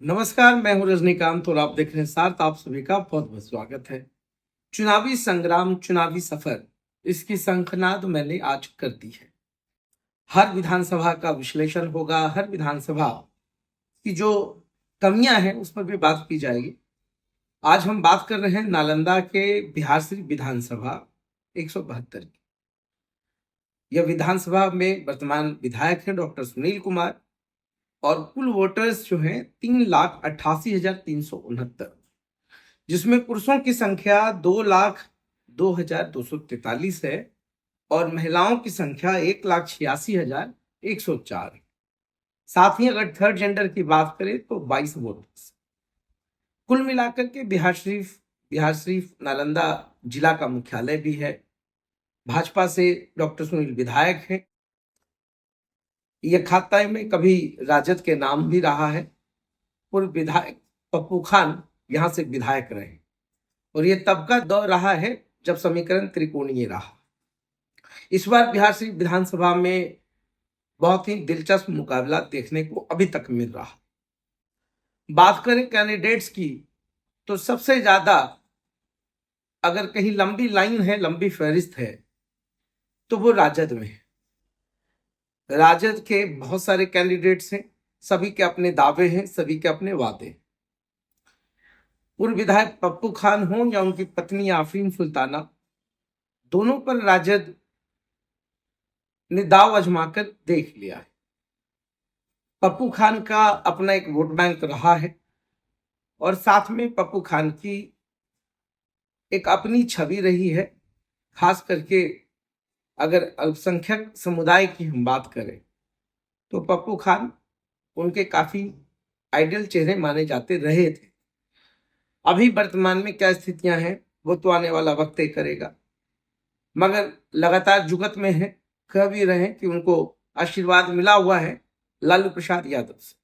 नमस्कार, मैं हूं रजनीकांत और आप देख रहे हैं सार्थ। आप सभी का बहुत बहुत स्वागत है। चुनावी संग्राम, चुनावी सफर, इसकी शंखनाद मैंने आज कर दी है। हर विधानसभा का विश्लेषण होगा, हर विधानसभा की जो कमियां हैं उस पर भी बात की जाएगी। आज हम बात कर रहे हैं नालंदा के बिहारशरीफ विधानसभा 172 की। यह विधानसभा में वर्तमान विधायक हैं डॉक्टर सुनील कुमार, और कुल वोटर्स जो हैं 3,88,369, जिसमें पुरुषों की संख्या 2,02,243 है और महिलाओं की संख्या 1,86,104 है। साथ ही अगर थर्ड जेंडर की बात करें तो 22 वोटर्स। कुल मिलाकर के बिहार शरीफ नालंदा जिला का मुख्यालय भी है। भाजपा से डॉक्टर सुनील विधायक हैं। यह खाता में कभी राजद के नाम भी रहा है। पूर्व विधायक पप्पू खान यहां से विधायक रहे और यह तब का दौर रहा है जब समीकरण त्रिकोणीय रहा। इस बार बिहारशरीफ विधानसभा में बहुत ही दिलचस्प मुकाबला देखने को अभी तक मिल रहा। बात करें कैंडिडेट्स की तो सबसे ज्यादा अगर कहीं लंबी लाइन है, लंबी फहरिस्त है, तो वो राजद में है। राजद के बहुत सारे कैंडिडेट्स हैं, सभी के अपने दावे हैं, सभी के अपने वादे। पूर्व विधायक पप्पू खान हो या उनकी पत्नी आफरीन सुल्ताना, दोनों पर राजद ने दाव आजमाकर देख लिया है। पप्पू खान का अपना एक वोट बैंक रहा है और साथ में पप्पू खान की एक अपनी छवि रही है। खास करके अगर अल्पसंख्यक समुदाय की हम बात करें तो पप्पू खान उनके काफी आइडियल चेहरे माने जाते रहे थे। अभी वर्तमान में क्या स्थितियां हैं वो तो आने वाला वक्त तय करेगा, मगर लगातार जुगत में है। कह भी रहे हैं कि उनको आशीर्वाद मिला हुआ है लालू प्रसाद यादव से।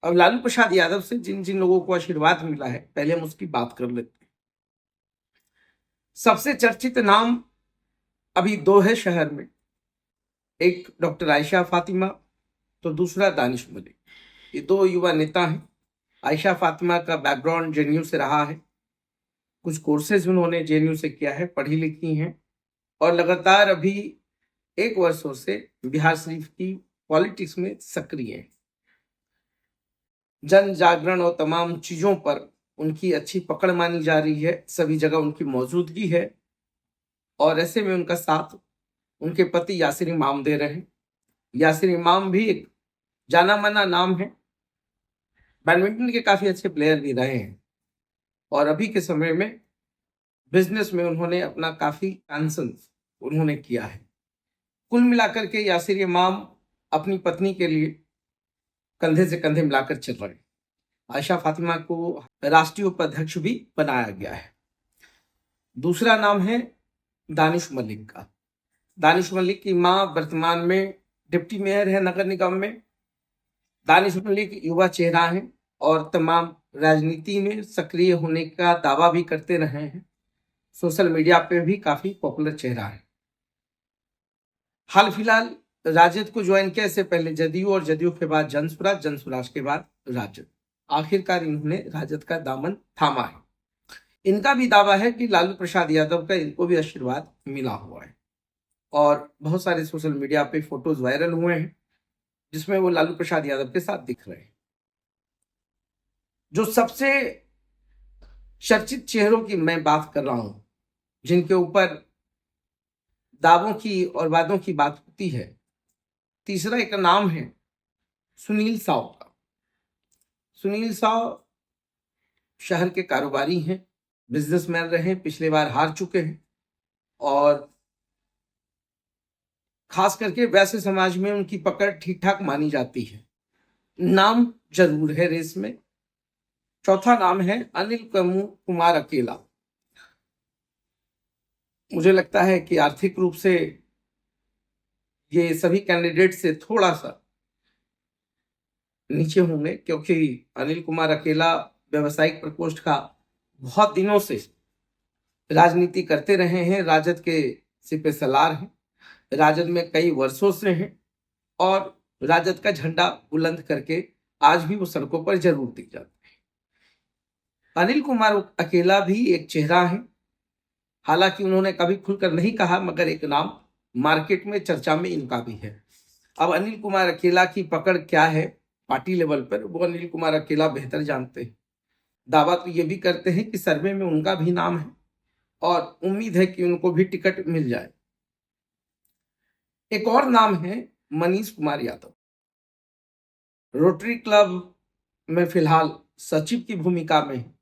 अब लालू प्रसाद यादव से जिन जिन लोगों को आशीर्वाद मिला है, पहले हम उसकी बात कर लेते हैं। सबसे चर्चित नाम अभी दो है शहर में, एक डॉक्टर आयशा फातिमा तो दूसरा दानिश मलिक। ये दो युवा नेता हैं। आयशा फातिमा का बैकग्राउंड जेएनयू से रहा है, कुछ कोर्सेज उन्होंने जेएनयू से किया है, पढ़ी लिखी हैं और लगातार अभी 1 वर्षों से बिहार शरीफ की पॉलिटिक्स में सक्रिय है। जन जागरण और तमाम चीजों पर उनकी अच्छी पकड़ मानी जा रही है, सभी जगह उनकी मौजूदगी है और ऐसे में उनका साथ उनके पति यासिर इमाम दे रहे हैं। यासिर इमाम भी एक जाना माना नाम है, बैडमिंटन के काफी अच्छे प्लेयर भी रहे हैं और अभी के समय में बिजनेस में उन्होंने अपना काफी एक्सपेंशन उन्होंने किया है। कुल मिलाकर के यासिर इमाम अपनी पत्नी के लिए कंधे से कंधे मिलाकर चल रहे हैं। आयशा फातिमा को राष्ट्रीय उपाध्यक्ष भी बनाया गया है। दूसरा नाम है दानिश मलिक का। दानिश मलिक की मां वर्तमान में डिप्टी मेयर है नगर निगम में। दानिश मलिक युवा चेहरा है और तमाम राजनीति में सक्रिय होने का दावा भी करते रहे हैं। सोशल मीडिया पे भी काफी पॉपुलर चेहरा है। हाल फिलहाल राजद को ज्वाइन किया, इससे पहले जदयू और जदयू के बाद जनसुराज, जनसुराज के बाद राजद। आखिरकार इन्होंने राजद का दामन थामा है। इनका भी दावा है कि लालू प्रसाद यादव का इनको भी आशीर्वाद मिला हुआ है और बहुत सारे सोशल मीडिया पे फोटोज वायरल हुए हैं जिसमें वो लालू प्रसाद यादव के साथ दिख रहे हैं। जो सबसे चर्चित चेहरों की मैं बात कर रहा हूं, जिनके ऊपर दावों की और वादों की बात होती है, तीसरा एक नाम है सुनील साव का। सुनील साव शहर के कारोबारी हैं, बिजनेसमैन रहे, पिछले बार हार चुके हैं और खास करके वैसे समाज में उनकी पकड़ ठीक ठाक मानी जाती है। नाम जरूर है रेस में। चौथा नाम है अनिल कुमार अकेला। मुझे लगता है कि आर्थिक रूप से ये सभी कैंडिडेट से थोड़ा सा नीचे होंगे, क्योंकि अनिल कुमार अकेला व्यवसायिक प्रकोष्ठ का बहुत दिनों से राजनीति करते रहे हैं, राजद के सिपे सलार हैं, राजद में कई वर्षों से हैं और राजद का झंडा बुलंद करके आज भी वो सड़कों पर जरूर दिख जाते हैं। अनिल कुमार अकेला भी एक चेहरा है। हालांकि उन्होंने कभी खुलकर नहीं कहा, मगर एक नाम मार्केट में चर्चा में इनका भी है। अब अनिल कुमार अकेला की पकड़ क्या है पार्टी लेवल पर, वो अनिल कुमार अकेला बेहतर जानते हैं। दावा तो ये भी करते हैं कि सर्वे में उनका भी नाम है और उम्मीद है कि उनको भी टिकट मिल जाए। एक और नाम है मनीष कुमार यादव। रोटरी क्लब में फिलहाल सचिव की भूमिका में है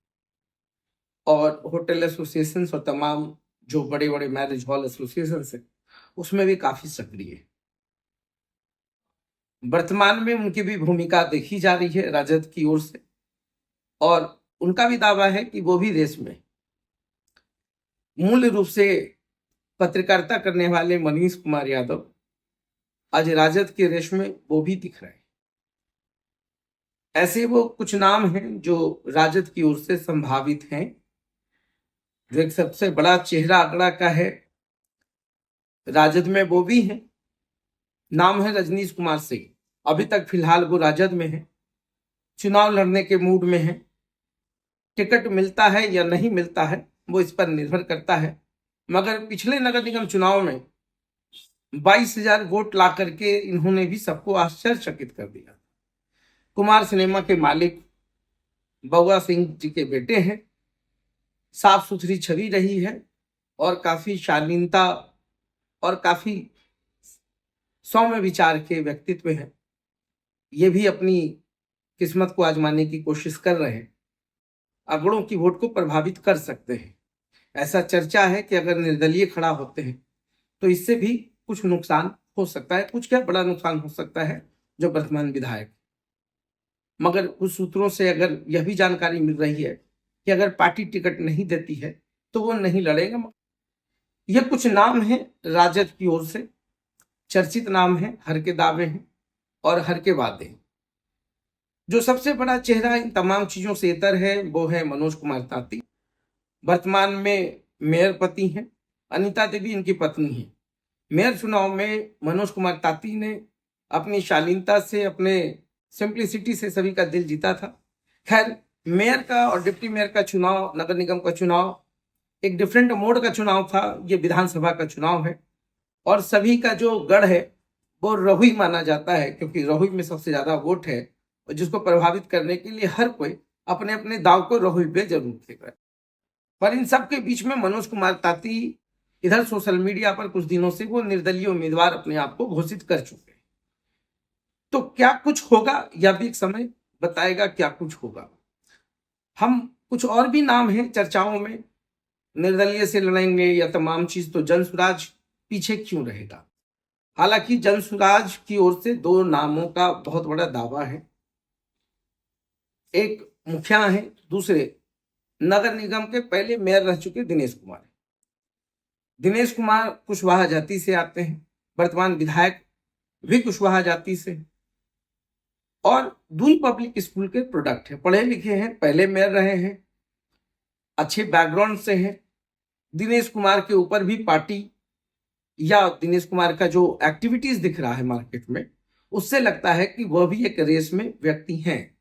और होटल एसोसिएशन और तमाम जो बड़े बड़े मैरिज हॉल एसोसिएशन है उसमें भी काफी सक्रिय है। वर्तमान में उनकी भी भूमिका देखी जा रही है राजद की ओर से और उनका भी दावा है कि वो भी रेस में। मूल रूप से पत्रकारिता करने वाले मनीष कुमार यादव आज राजद के रेस में वो भी दिख रहे हैं। ऐसे वो कुछ नाम हैं जो राजद की ओर से संभावित हैं। जो एक सबसे बड़ा चेहरा आंकड़ा का है राजद में वो भी है, नाम है रजनीश कुमार सिंह। अभी तक फिलहाल वो राजद में है, चुनाव लड़ने के मूड में है। टिकट मिलता है या नहीं मिलता है वो इस पर निर्भर करता है, मगर पिछले नगर निगम चुनाव में 22,000 वोट ला करके इन्होंने भी सबको आश्चर्यचकित कर दिया। कुमार सिनेमा के मालिक बउआ सिंह जी के बेटे हैं। साफ सुथरी छवि रही है और काफी शालीनता और काफी सौम्य विचार के व्यक्तित्व हैं। ये भी अपनी किस्मत को आजमाने की कोशिश कर रहे हैं, अगड़ों की वोट को प्रभावित कर सकते हैं। ऐसा चर्चा है कि अगर निर्दलीय खड़ा होते हैं तो इससे भी कुछ नुकसान हो सकता है। कुछ क्या, बड़ा नुकसान हो सकता है जो वर्तमान विधायक। मगर कुछ सूत्रों से अगर यह भी जानकारी मिल रही है कि अगर पार्टी टिकट नहीं देती है तो वो नहीं लड़ेगा। ये कुछ नाम हैं राजद की ओर से, चर्चित नाम हैं, हर के दावे हैं और हर के वादे हैं। जो सबसे बड़ा चेहरा इन तमाम चीजों से इतर है वो है मनोज कुमार ताती। वर्तमान में मेयर पति हैं, अनीता देवी इनकी पत्नी है। मेयर चुनाव में मनोज कुमार ताती ने अपनी शालीनता से, अपने सिंप्लिसिटी से सभी का दिल जीता था। खैर, मेयर का और डिप्टी मेयर का चुनाव, नगर निगम का चुनाव एक डिफरेंट मोड का चुनाव था। ये विधानसभा का चुनाव है और सभी का जो गढ़ है वो रहुई माना जाता है, क्योंकि रहुई में सबसे ज्यादा वोट है और जिसको प्रभावित करने के लिए हर कोई अपने अपने दाव को रहुई पे जरूर फेंक रहा है। पर इन सब के बीच में मनोज कुमार ताती इधर सोशल मीडिया पर कुछ दिनों से वो निर्दलीय उम्मीदवार अपने आप को घोषित कर चुके हैं। तो क्या कुछ होगा यह भी एक समय बताएगा क्या कुछ होगा। हम कुछ और भी नाम हैं चर्चाओं में, निर्दलीय से लड़ेंगे या तमाम चीज, तो जनसुराज पीछे क्यों रहेगा। हालांकि जनसुराज की ओर से दो नामों का बहुत बड़ा दावा है। एक मुखिया है, दूसरे नगर निगम के पहले मेयर रह चुके दिनेश कुमार। दिनेश कुमार कुशवाहा जाति से आते हैं, वर्तमान विधायक भी कुशवाहा जाति से और दून पब्लिक स्कूल के प्रोडक्ट है। पढ़े लिखे हैं, पहले मेयर रहे हैं, अच्छे बैकग्राउंड से हैं। दिनेश कुमार के ऊपर भी पार्टी या दिनेश कुमार का जो एक्टिविटीज दिख रहा है मार्केट में, उससे लगता है कि वह भी एक रेस में व्यक्ति हैं।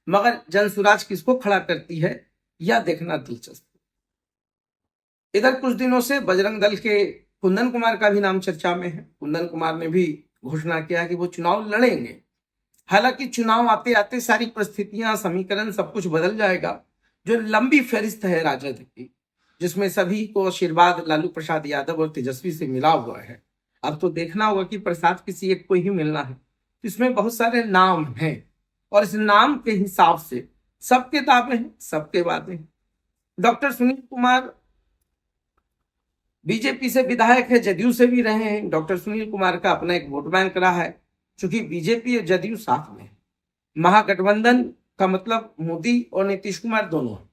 मगर जनसुराज किसको खड़ा करती है यह देखना दिलचस्प। इधर कुछ दिनों से बजरंग दल के कुंदन कुमार का भी नाम चर्चा में है। कुंदन कुमार ने भी घोषणा किया कि वो चुनाव लड़ेंगे। हालांकि चुनाव आते आते सारी परिस्थितियां, समीकरण, सब कुछ बदल जाएगा। जो लंबी फहरिस्त है राजद की, जिसमें सभी को आशीर्वाद लालू प्रसाद यादव और तेजस्वी से मिला हुआ है, अब तो देखना होगा कि प्रसाद किसी एक को ही मिलना है। तो इसमें बहुत सारे नाम हैं और इस नाम के हिसाब से सबके दावे हैं, सबके वादे हैं। डॉक्टर सुनील कुमार बीजेपी से विधायक है, जदयू से भी रहे हैं। डॉक्टर सुनील कुमार का अपना एक वोट बैंक रहा है, क्योंकि बीजेपी और जदयू साथ में है। महागठबंधन का मतलब मोदी और नीतीश कुमार दोनों है।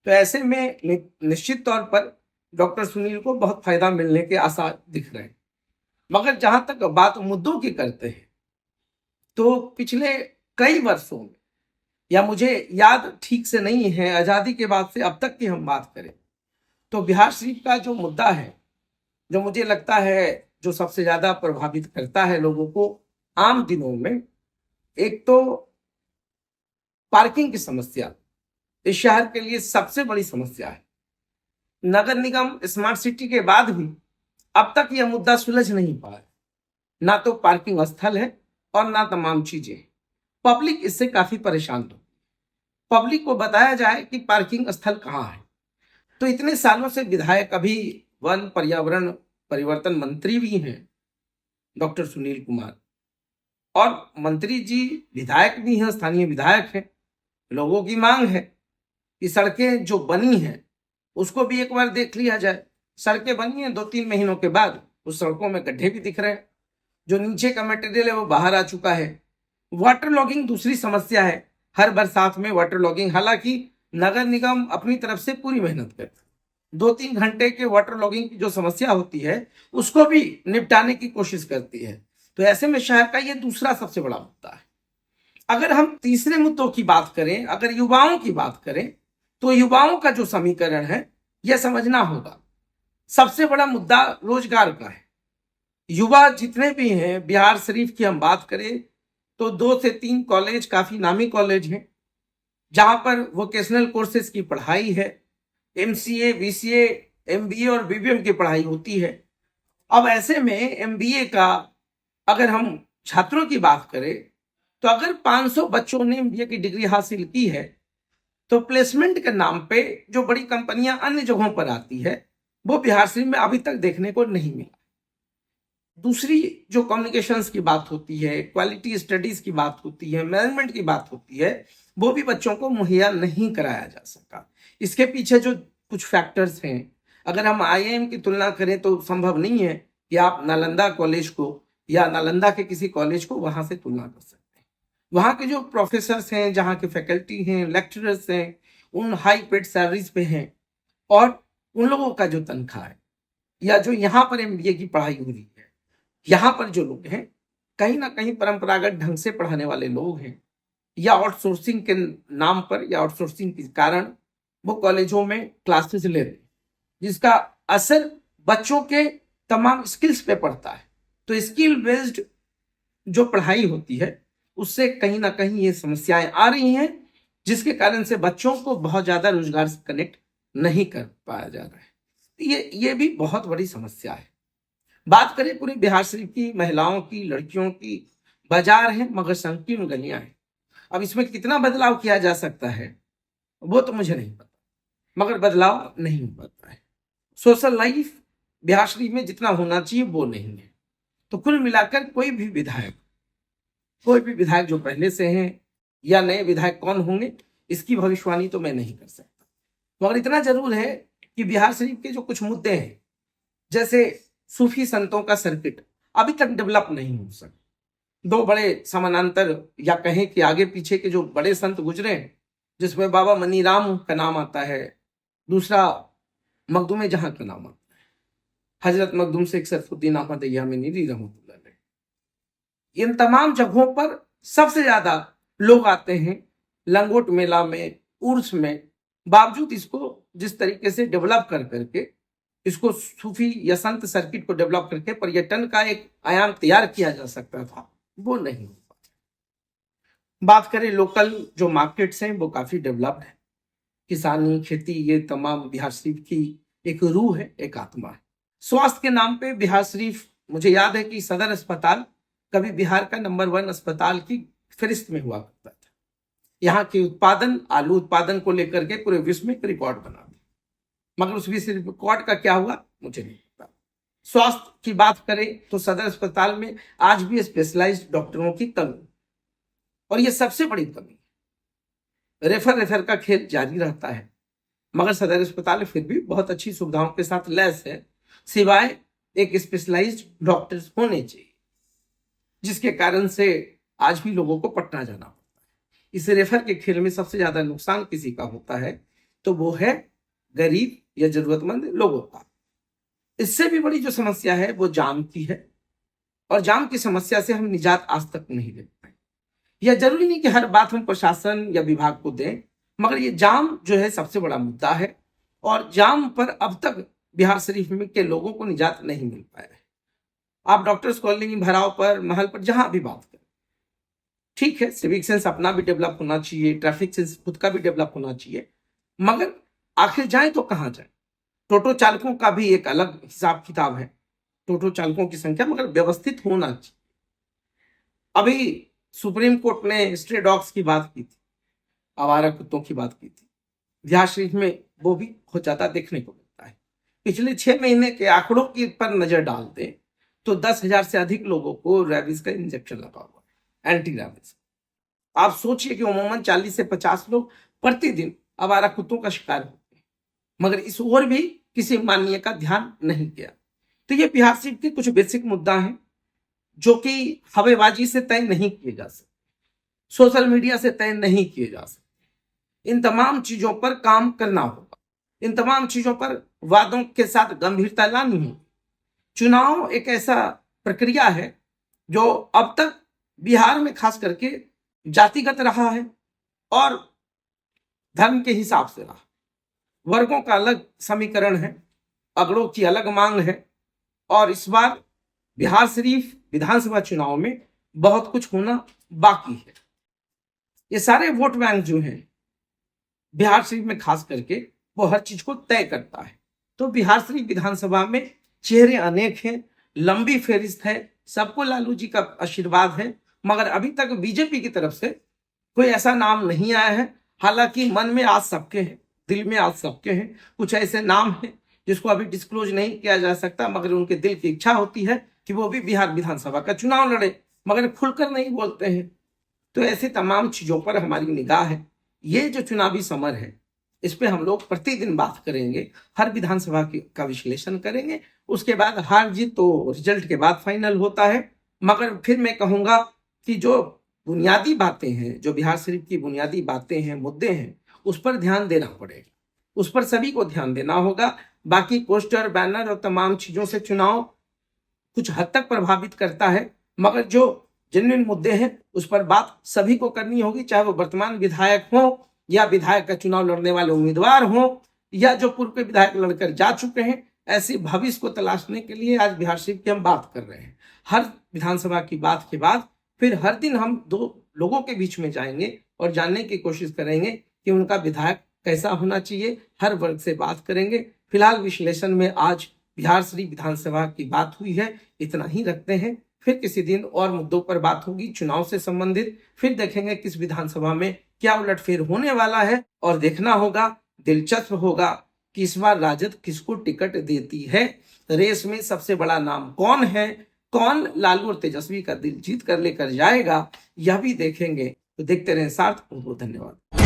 तो ऐसे में निश्चित तौर पर डॉक्टर सुनील को बहुत फायदा मिलने के आसार दिख रहे हैं। मगर जहां तक बात मुद्दों की करते हैं, तो पिछले कई वर्षों में, या मुझे याद ठीक से नहीं है, आजादी के बाद से अब तक की हम बात करें तो बिहार शरीफ का जो मुद्दा है, जो मुझे लगता है जो सबसे ज्यादा प्रभावित करता है लोगों को आम दिनों में, एक तो पार्किंग की समस्या इस शहर के लिए सबसे बड़ी समस्या है। नगर निगम स्मार्ट सिटी के बाद भी अब तक यह मुद्दा सुलझ नहीं पाया। ना तो पार्किंग स्थल है और ना तमाम चीजें। पब्लिक इससे काफी परेशान हो। पब्लिक को बताया जाए कि पार्किंग स्थल कहाँ है, तो इतने सालों से विधायक, अभी वन पर्यावरण परिवर्तन मंत्री भी हैं डॉक्टर सुनील कुमार, और मंत्री जी विधायक भी हैं, स्थानीय विधायक हैं। लोगों की मांग है कि सड़कें जो बनी हैं उसको भी एक बार देख लिया जाए। सड़कें बनी हैं, 2-3 महीनों के बाद उस सड़कों में गड्ढे भी दिख रहे हैं, जो नीचे का मटेरियल है वो बाहर आ चुका है। वाटर लॉगिंग दूसरी समस्या है, हर बरसात में वाटर लॉगिंग। हालांकि नगर निगम अपनी तरफ से पूरी मेहनत करती है, 2-3 घंटे के वाटर लॉगिंग की जो समस्या होती है उसको भी निपटाने की कोशिश करती है। तो ऐसे में शहर का ये दूसरा सबसे बड़ा मुद्दा है। अगर हम तीसरे मुद्दों की बात करें, अगर युवाओं की बात करें, तो युवाओं का जो समीकरण है यह समझना होगा। सबसे बड़ा मुद्दा रोजगार का है। युवा जितने भी हैं, बिहार शरीफ की हम बात करें तो 2 से 3 कॉलेज काफी नामी कॉलेज हैं, जहां पर वोकेशनल कोर्सेज की पढ़ाई है, एमसीए, बीसीए, एमबीए और बीबीएम की पढ़ाई होती है। अब ऐसे में एमबीए का अगर हम छात्रों की बात करें तो अगर 500 बच्चों ने एमबीए की डिग्री हासिल की है तो प्लेसमेंट के नाम पे जो बड़ी कंपनियां अन्य जगहों पर आती है वो बिहार शरीफ में अभी तक देखने को नहीं मिला। दूसरी जो कम्युनिकेशंस की बात होती है, क्वालिटी स्टडीज की बात होती है, मैनेजमेंट की बात होती है, वो भी बच्चों को मुहैया नहीं कराया जा सका। इसके पीछे जो कुछ फैक्टर्स हैं, अगर हम आईआईएम की तुलना करें तो संभव नहीं है कि आप नालंदा कॉलेज को या नालंदा के किसी कॉलेज को वहां से तुलना कर सकते हैं। वहां के जो प्रोफेसर्स हैं, जहाँ के फैकल्टी हैं, लेक्चरर्स हैं, उन हाई पेड सैलरीज पे हैं, और उन लोगों का जो तनख्वाह है, या जो यहाँ पर एमबीए की पढ़ाई हो रही है, यहाँ पर जो लोग हैं कहीं ना कहीं परंपरागत ढंग से पढ़ाने वाले लोग हैं, या आउटसोर्सिंग के नाम पर या आउटसोर्सिंग के कारण वो कॉलेजों में क्लासेस ले रहे हैं, जिसका असर बच्चों के तमाम स्किल्स पे पड़ता है। तो स्किल बेस्ड जो पढ़ाई होती है उससे कहीं ना कहीं ये समस्याएं आ रही हैं, जिसके कारण से बच्चों को बहुत ज्यादा रोजगार से कनेक्ट नहीं कर पाया जा रहा है। ये भी बहुत बड़ी समस्या है। बात करें पूरे बिहार शरीफ की महिलाओं की, लड़कियों की, बाजार है मगर संकीर्ण गलियां हैं। अब इसमें कितना बदलाव किया जा सकता है वो तो मुझे नहीं पता, मगर बदलाव नहीं हो पाता है। सोशल लाइफ बिहार शरीफ में जितना होना चाहिए वो नहीं है। तो कुल मिलाकर कोई भी विधायक जो पहले से हैं या नए विधायक कौन होंगे इसकी भविष्यवाणी तो मैं नहीं कर सकता, मगर इतना जरूर है कि बिहार शरीफ के जो कुछ मुद्दे हैं, जैसे सूफी संतों का सर्किट अभी तक डेवलप नहीं हो सका। 2 बड़े समानांतर या कहें कि आगे पीछे के जो बड़े संत गुजरे हैं, जिसमें बाबा मनीराम का नाम आता है, दूसरा मखदूम जहां का नाम आता है, हजरत मखदूम शेख सरफुद्दीन अहमद यामिनी रहमतुल्लाह अलैह। इन तमाम जगहों पर सबसे ज्यादा लोग आते हैं लंगोट मेला में, उर्स में। बावजूद इसको जिस तरीके से डेवलप कर करके इसको सूफी या संत सर्किट को डेवलप करके पर्यटन का एक आयाम तैयार किया जा सकता था, वो नहीं हो पाया। बात करें लोकल जो मार्केट्स हैं वो काफी डेवलप्ड है। किसानी, खेती, ये तमाम बिहार शरीफ की एक रूह है, एक आत्मा है। स्वास्थ्य के नाम पे बिहार शरीफ, मुझे याद है कि सदर अस्पताल कभी बिहार का नंबर 1 अस्पताल की फहरिस्त में हुआ करता था। यहाँ के उत्पादन, आलू उत्पादन को लेकर के पूरे विश्व में एक रिकॉर्ड बना था, मगर उस विश्व रिकॉर्ड का क्या हुआ मुझे नहीं पता। स्वास्थ्य की बात करें तो सदर अस्पताल में आज भी स्पेशलाइज्ड डॉक्टरों की कमी, और ये सबसे बड़ी कमी है। रेफर का खेल जारी रहता है, मगर सदर अस्पताल फिर भी बहुत अच्छी सुविधाओं के साथ लैस है, सिवाय एक स्पेशलाइज्ड डॉक्टर्स होने चाहिए, जिसके कारण से आज भी लोगों को पटना जाना पड़ता है। इस रेफर के खेल में सबसे ज्यादा नुकसान किसी का होता है तो वो है गरीब या जरूरतमंद लोगों का। इससे भी बड़ी जो समस्या है वो जाम की है, और जाम की समस्या से हम निजात आज तक नहीं ले पाए। यह जरूरी नहीं कि हर बात हम प्रशासन या विभाग को दें, मगर ये जाम जो है सबसे बड़ा मुद्दा है, और जाम पर अब तक बिहार शरीफ में के लोगों को निजात नहीं मिल पाया है। आप डॉक्टर्स कॉलोनी, भराव पर, महल पर, जहां भी बात करें, ठीक है, सिविक सेंस अपना भी डेवलप होना चाहिए, ट्रैफिक सेंस खुद का भी डेवलप होना चाहिए, मगर आखिर जाए तो कहाँ जाए? टोटो चालकों का भी एक अलग हिसाब किताब है, टोटो चालकों की संख्या, मगर व्यवस्थित होना चाहिए। अभी सुप्रीम कोर्ट ने स्ट्रे डॉग्स की बात की थी, आवारा कुत्तों की बात की थी। बिहार शरीफ में वो भी बहुत ज्यादा देखने को मिलता है। पिछले 6 महीने के आंकड़ों की पर नजर डालते तो 10,000 से अधिक लोगों को रैबीज का इंजेक्शन लगा हुआ है, एंटी रैबीज। आप सोचिए कि उमूमन 40 से 50 लोग प्रतिदिन आवारा कुत्तों का शिकार होते हैं, मगर इस ओर भी किसी माननीय का ध्यान नहीं किया। तो ये बिहार शरीफ के कुछ बेसिक मुद्दा हैं जो कि हवेबाजी से तय नहीं किए जा सकते, सोशल मीडिया से तय नहीं किए जा सकते। इन तमाम चीजों पर काम करना होगा, इन तमाम चीजों पर वादों के साथ गंभीरता लानी होगी। चुनाव एक ऐसा प्रक्रिया है जो अब तक बिहार में खास करके जातिगत रहा है और धर्म के हिसाब से रहा। वर्गों का अलग समीकरण है, अगड़ों की अलग मांग है, और इस बार बिहार शरीफ विधानसभा चुनाव में बहुत कुछ होना बाकी है। ये सारे वोट बैंक जो हैं बिहार शरीफ में खास करके, वो हर चीज को तय करता है। तो बिहार शरीफ विधानसभा में चेहरे अनेक हैं, लंबी फेरिस्त है, सबको लालू जी का आशीर्वाद है, मगर अभी तक बीजेपी की तरफ से कोई ऐसा नाम नहीं आया है। हालांकि मन में आज सबके हैं, दिल में आज सबके हैं, कुछ ऐसे नाम हैं जिसको अभी डिस्क्लोज नहीं किया जा सकता, मगर उनके दिल की इच्छा होती है कि वो भी बिहार विधानसभा का चुनाव लड़े, मगर खुलकर नहीं बोलते हैं। तो ऐसे तमाम चीजों पर हमारी निगाह है। ये जो चुनावी समर है, इस पे हम लोग प्रतिदिन बात करेंगे, हर विधानसभा का विश्लेषण करेंगे। उसके बाद हार जीत तो रिजल्ट के बाद फाइनल होता है, मगर फिर मैं कहूंगा कि जो बुनियादी बातें हैं, जो बिहार शरीफ की बुनियादी बातें हैं, मुद्दे हैं, उस पर ध्यान देना पड़ेगा, उस पर सभी को ध्यान देना होगा। बाकी पोस्टर, बैनर और तमाम चीजों से चुनाव कुछ हद तक प्रभावित करता है, मगर जो जेन्युइन मुद्दे हैं उस पर बात सभी को करनी होगी, चाहे वो वर्तमान विधायक हो या विधायक का चुनाव लड़ने वाले उम्मीदवार हो या जो पूर्व के विधायक लड़कर जा चुके हैं। ऐसे भविष्य को तलाशने के लिए आज बिहार शरीफ की हम बात कर रहे हैं। हर विधानसभा की बात के बाद फिर हर दिन हम 2 लोगों के बीच में जाएंगे और जानने की कोशिश करेंगे कि उनका विधायक कैसा होना चाहिए, हर वर्ग से बात करेंगे। फिलहाल विश्लेषण में आज बिहार शरीफ विधानसभा की बात हुई है, इतना ही रखते हैं। फिर किसी दिन और मुद्दों पर बात होगी चुनाव से संबंधित, फिर देखेंगे किस विधानसभा में क्या उलटफेर होने वाला है, और देखना होगा, दिलचस्प होगा कि इस बार राजद किसको टिकट देती है। रेस में सबसे बड़ा नाम कौन है, कौन लालू और तेजस्वी का दिल जीत कर लेकर जाएगा, यह भी देखेंगे। तो देखते रहें साथ। बहुत बहुत धन्यवाद।